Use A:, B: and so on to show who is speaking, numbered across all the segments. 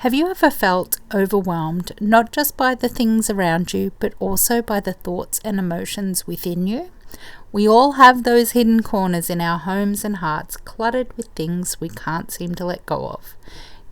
A: Have you ever felt overwhelmed, not just by the things around you, but also by the thoughts and emotions within you? We all have those hidden corners in our homes and hearts, cluttered with things we can't seem to let go of.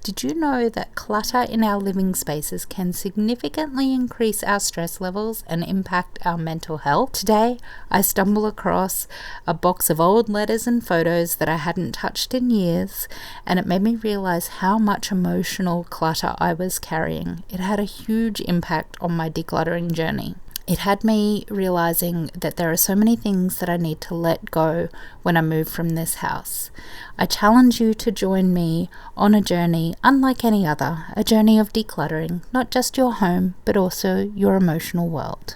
A: Did you know that clutter in our living spaces can significantly increase our stress levels and impact our mental health? Today, I stumble across a box of old letters and photos that I hadn't touched in years, and it made me realize how much emotional clutter I was carrying. It had a huge impact on my decluttering journey. It had me realizing that there are so many things that I need to let go when I move from this house. I challenge you to join me on a journey unlike any other, a journey of decluttering, not just your home, but also your emotional world.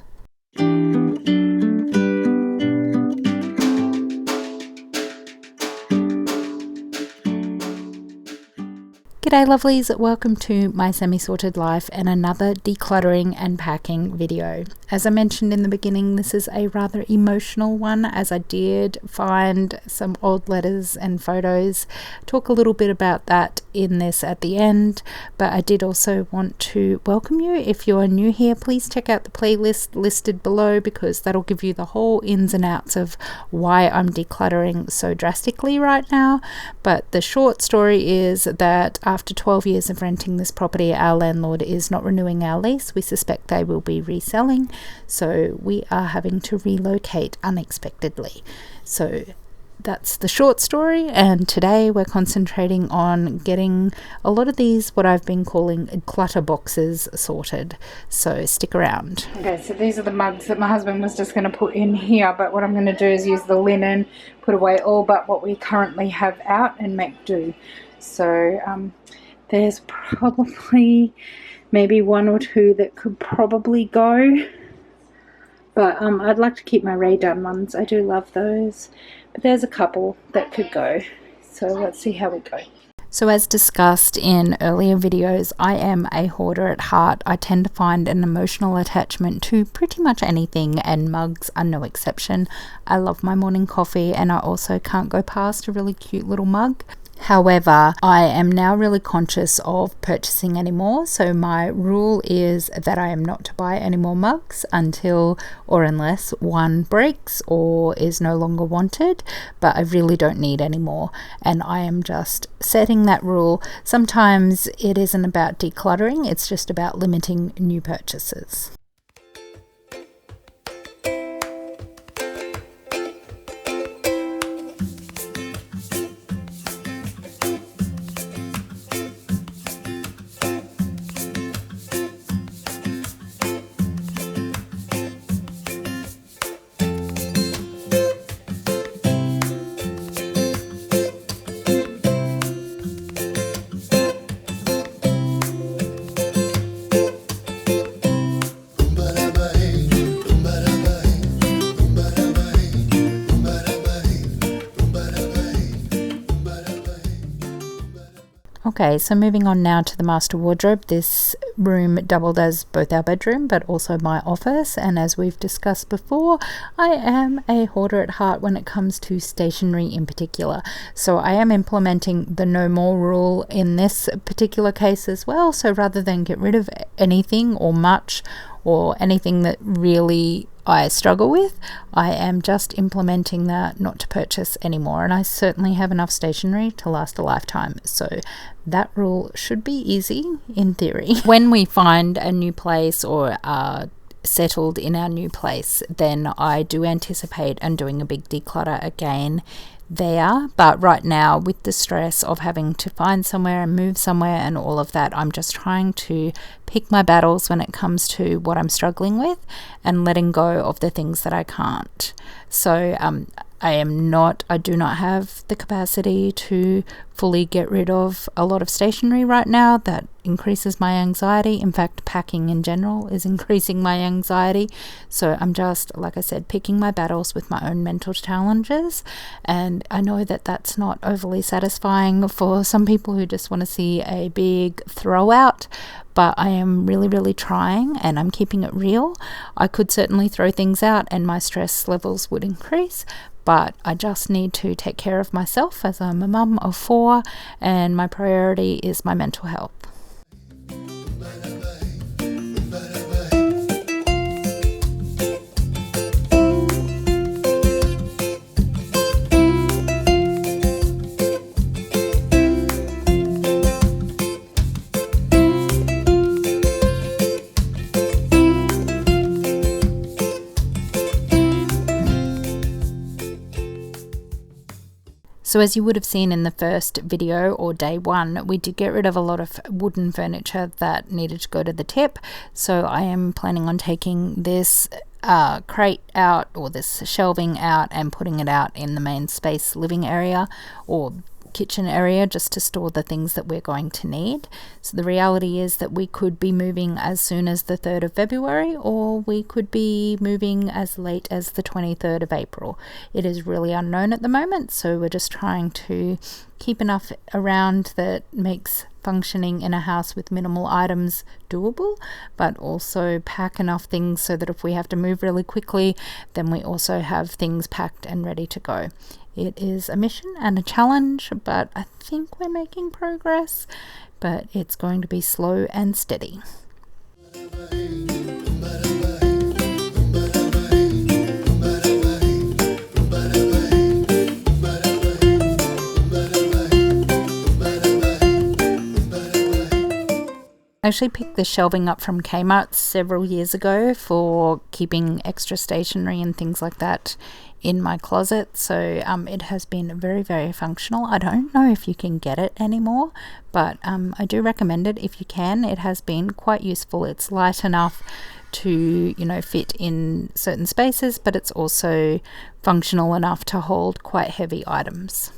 A: G'day lovelies, welcome to my semi-sorted life and another decluttering and packing video. As I mentioned in the beginning, this is a rather emotional one as I did find some old letters and photos. Talk a little bit about that in this at the end, but I did also want to welcome you. If you're new here, please check out the playlist listed below because that'll give you the whole ins and outs of why I'm decluttering so drastically right now. But the short story is that after 12 years of renting this property, our landlord is not renewing our lease. We suspect they will be reselling, so we are having to relocate unexpectedly. So that's the short story, and today we're concentrating on getting a lot of these, what I've been calling clutter boxes, sorted. So stick around. Okay, so these are the mugs that my husband was just going to put in here, but what I'm going to do is use the linen, put away all but what we currently have out and make do. So there's probably maybe one or two that could probably go, but I'd like to keep my redone ones. I do love those, but there's a couple that could go, so let's see how we go. So as discussed in earlier videos, I am a hoarder at heart. I tend to find an emotional attachment to pretty much anything, and mugs are no exception. I love my morning coffee, and I also can't go past a really cute little mug. However, I am now really conscious of purchasing any more, so my rule is that I am not to buy any more mugs until or unless one breaks or is no longer wanted, but I really don't need any more, and I am just setting that rule. Sometimes it isn't about decluttering, it's just about limiting new purchases. Okay, so moving on now to the master wardrobe. This room doubled as both our bedroom but also my office, and as we've discussed before, I am a hoarder at heart when it comes to stationery in particular. So I am implementing the no more rule in this particular case as well. So rather than get rid of anything or much or anything that really I struggle with, I am just implementing that not to purchase anymore, and I certainly have enough stationery to last a lifetime, so that rule should be easy in theory. When we find a new place or are settled in our new place, then I do anticipate doing a big declutter again there, but right now with the stress of having to find somewhere and move somewhere and all of that, I'm just trying to pick my battles when it comes to what I'm struggling with and letting go of the things that I can't. So I do not have the capacity to fully get rid of a lot of stationery right now. That increases my anxiety. In fact, packing in general is increasing my anxiety. So I'm just, like I said, picking my battles with my own mental challenges. And I know that that's not overly satisfying for some people who just want to see a big throwout, but I am really, really trying, and I'm keeping it real. I could certainly throw things out and my stress levels would increase, but I just need to take care of myself as I'm a mum of 4, and my priority is my mental health. So as you would have seen in the first video or day one, we did get rid of a lot of wooden furniture that needed to go to the tip. So I am planning on taking this crate out, or this shelving out, and putting it out in the main space living area or kitchen area, just to store the things that we're going to need. So the reality is that we could be moving as soon as the 3rd of February, or we could be moving as late as the 23rd of April. It is really unknown at the moment, so we're just trying to keep enough around that makes functioning in a house with minimal items doable, but also pack enough things so that if we have to move really quickly, then we also have things packed and ready to go. It is a mission and a challenge, but I think we're making progress, but it's going to be slow and steady. I actually picked this shelving up from Kmart several years ago for keeping extra stationery and things like that in my closet. So it has been very, very functional. I don't know if you can get it anymore, but I do recommend it if you can. It has been quite useful. It's light enough to, fit in certain spaces, but it's also functional enough to hold quite heavy items.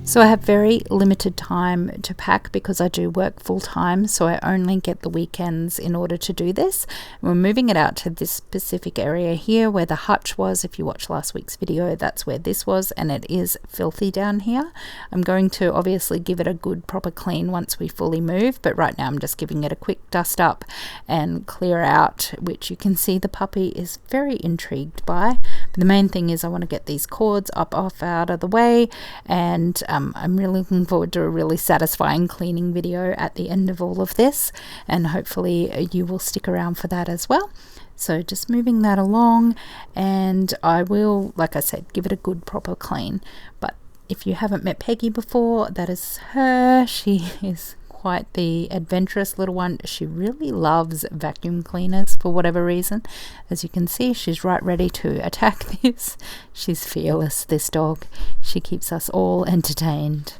A: So I have very limited time to pack because I do work full time, so I only get the weekends in order to do this. And we're moving it out to this specific area here where the hutch was. If you watched last week's video, that's where this was, and it is filthy down here. I'm going to obviously give it a good proper clean once we fully move, but right now I'm just giving it a quick dust up and clear out, which you can see the puppy is very intrigued by. But the main thing is I want to get these cords off out of the way, and I'm really looking forward to a really satisfying cleaning video at the end of all of this, and hopefully you will stick around for that as well. So just moving that along, and I will, like I said, give it a good proper clean. But if you haven't met Peggy before, that is her. She is quite the adventurous little one. She really loves vacuum cleaners for whatever reason. As you can see, she's right ready to attack this. She's fearless, this dog. She keeps us all entertained.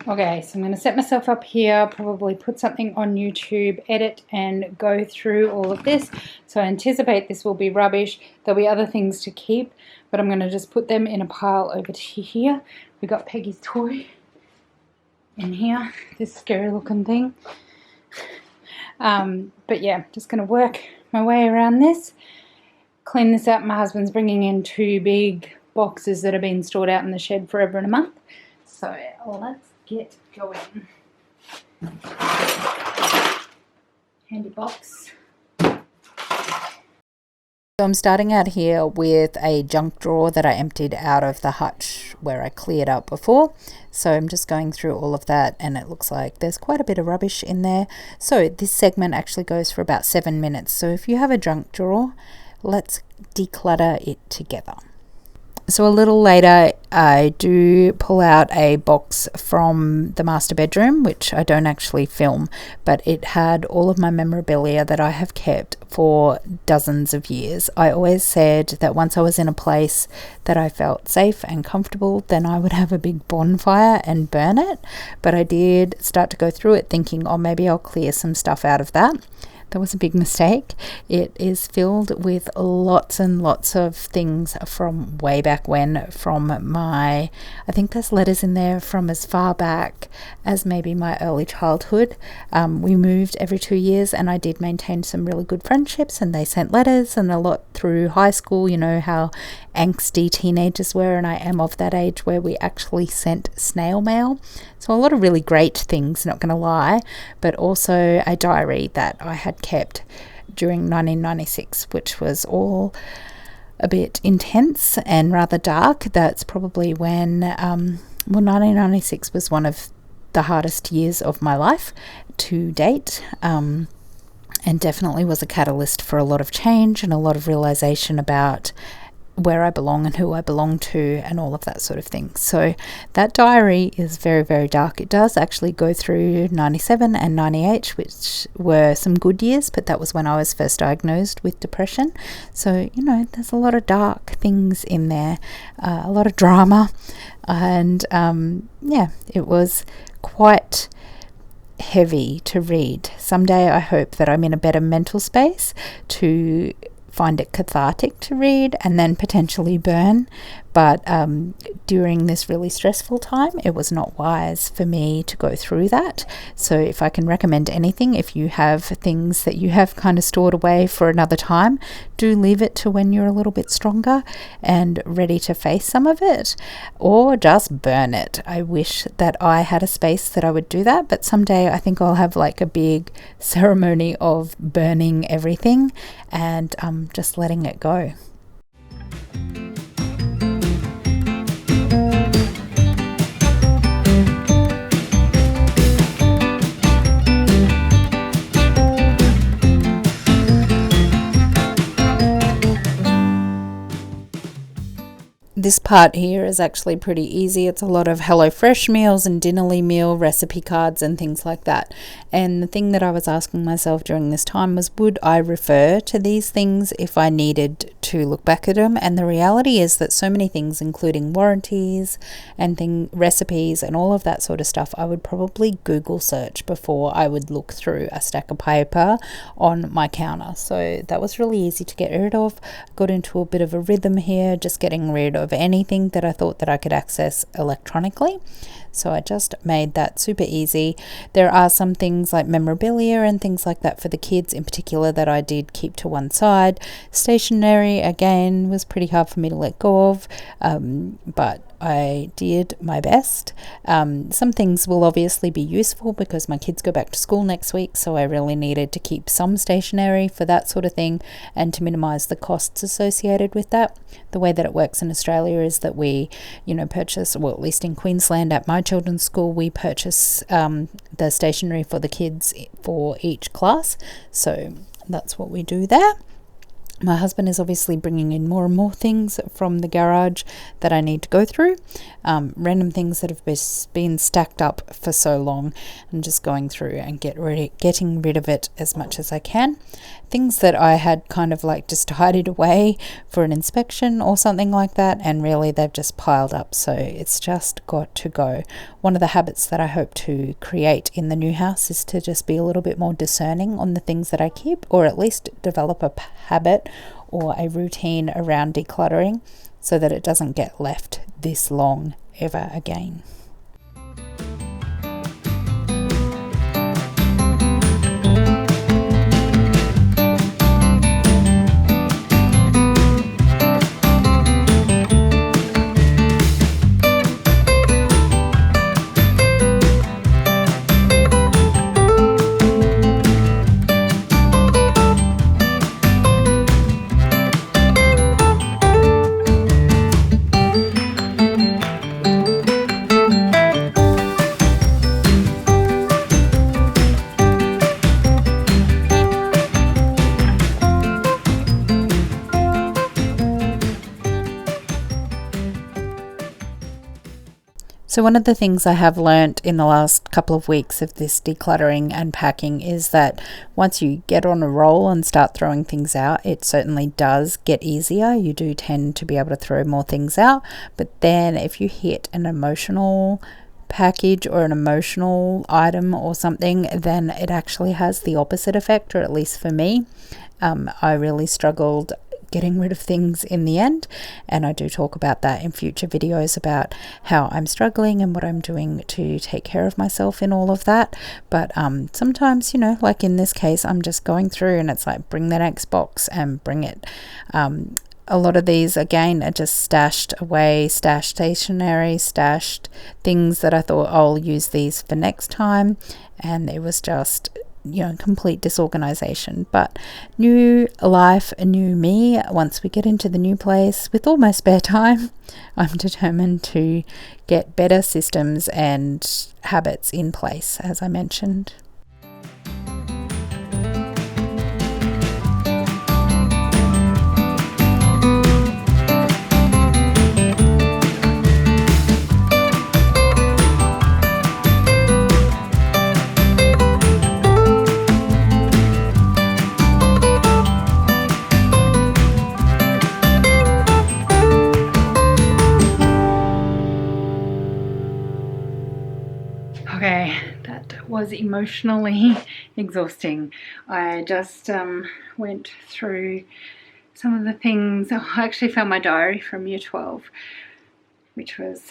A: Okay, so I'm going to set myself up here, probably put something on YouTube, edit and go through all of this. So I anticipate this will be rubbish. There'll be other things to keep, but I'm going to just put them in a pile over to here. We got Peggy's toy in here, this scary looking thing. But yeah, just going to work my way around this. Clean this out. My husband's bringing in 2 big boxes that have been stored out in the shed for over a month. So let's get going. Handy box. So I'm starting out here with a junk drawer that I emptied out of the hutch where I cleared up before. So I'm just going through all of that, and it looks like there's quite a bit of rubbish in there. So this segment actually goes for about 7 minutes. So if you have a junk drawer, let's declutter it together. So a little later, I do pull out a box from the master bedroom, which I don't actually film, but it had all of my memorabilia that I have kept for dozens of years. I always said that once I was in a place that I felt safe and comfortable, then I would have a big bonfire and burn it. But I did start to go through it thinking, oh, maybe I'll clear some stuff out of that. That was a big mistake. It is filled with lots and lots of things from way back when, I think there's letters in there from as far back as maybe my early childhood. We moved every 2 years, and I did maintain some really good friendships, and they sent letters, and a lot through high school. You know how angsty teenagers were, and I am of that age where we actually sent snail mail. So a lot of really great things, not going to lie, but also a diary that I had kept during 1996, which was all a bit intense and rather dark. That's probably when, 1996 was one of the hardest years of my life to date, and definitely was a catalyst for a lot of change and a lot of realization about where I belong and who I belong to and all of that sort of thing. So that diary is very, very dark. It does actually go through 97 and 98, which were some good years, but that was when I was first diagnosed with depression. So, there's a lot of dark things in there, a lot of drama, and it was quite heavy to read. Someday I hope that I'm in a better mental space to find it cathartic to read and then potentially burn. But during this really stressful time, it was not wise for me to go through that. So if I can recommend anything, if you have things that you have kind of stored away for another time, do leave it to when you're a little bit stronger and ready to face some of it, or just burn it. I wish that I had a space that I would do that, but someday I think I'll have like a big ceremony of burning everything and just letting it go. This part here is actually pretty easy. It's a lot of HelloFresh meals and dinnerly meal recipe cards and things like that. And the thing that I was asking myself during this time was, would I refer to these things if I needed to look back at them? And the reality is that so many things, including warranties and recipes and all of that sort of stuff, I would probably Google search before I would look through a stack of paper on my counter. So that was really easy to get rid of. I got into a bit of a rhythm here, just getting rid of anything that I thought that I could access electronically. So I just made that super easy. There are some things like memorabilia and things like that for the kids in particular that I did keep to one side. Stationery, again, was pretty hard for me to let go of, but I did my best. Some things will obviously be useful because my kids go back to school next week, so I really needed to keep some stationery for that sort of thing and to minimize the costs associated with that. The way that it works in Australia is that we, purchase, well, at least in Queensland at my children's school, we purchase the stationery for the kids for each class. So that's what we do there. My husband is obviously bringing in more and more things from the garage that I need to go through. Random things that have been stacked up for so long. I'm just going through and getting rid of it as much as I can. Things that I had kind of like just hided away for an inspection or something like that, and really they've just piled up, so it's just got to go. One of the habits that I hope to create in the new house is to just be a little bit more discerning on the things that I keep, or at least develop a habit or a routine around decluttering so that it doesn't get left this long ever again. So one of the things I have learnt in the last couple of weeks of this decluttering and packing is that once you get on a roll and start throwing things out, it certainly does get easier. You do tend to be able to throw more things out. But then if you hit an emotional package or an emotional item or something, then it actually has the opposite effect, or at least for me. I really struggled getting rid of things in the end, and I do talk about that in future videos about how I'm struggling and what I'm doing to take care of myself in all of that. But sometimes, you know, like in this case, I'm just going through and it's like, bring the next box and bring it. A lot of these again are just stashed away, stashed stationery, stashed things that I thought, oh, I'll use these for next time, and it was just, you know, complete disorganization. But new life, a new me. Once we get into the new place with all my spare time, I'm determined to get better systems and habits in place, as I mentioned. Okay, that was emotionally exhausting. I just went through some of the things. Oh, I actually found my diary from year 12, which was,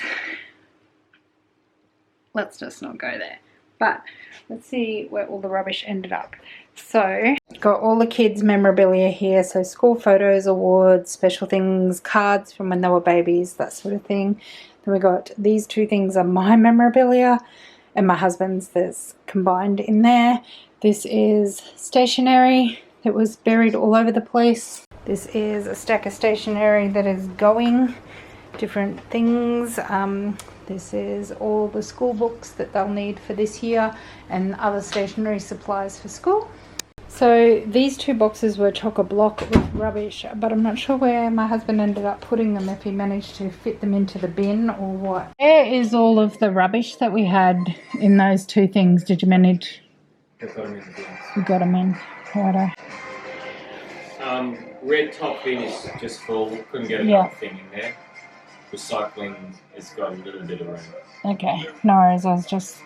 A: let's just not go there. But let's see where all the rubbish ended up. So, got all the kids' memorabilia here. So, school photos, awards, special things, cards from when they were babies, that sort of thing. Then we got these two things are my memorabilia, and my husband's, there's combined in there. This is stationery that was buried all over the place. This is a stack of stationery that is going, different things. This is all the school books that they'll need for this year and other stationery supplies for school. So these two boxes were chock-a-block with rubbish, but I'm not sure where my husband ended up putting them, if he managed to fit them into the bin or what. Where is all of the rubbish that we had in those two things? Did you manage?
B: Got them in the bins.
A: You got them in. Righto.
B: Red top bin is just full. Couldn't get another thing in there. Recycling has got a little bit of room.
A: Okay, no worries. I was just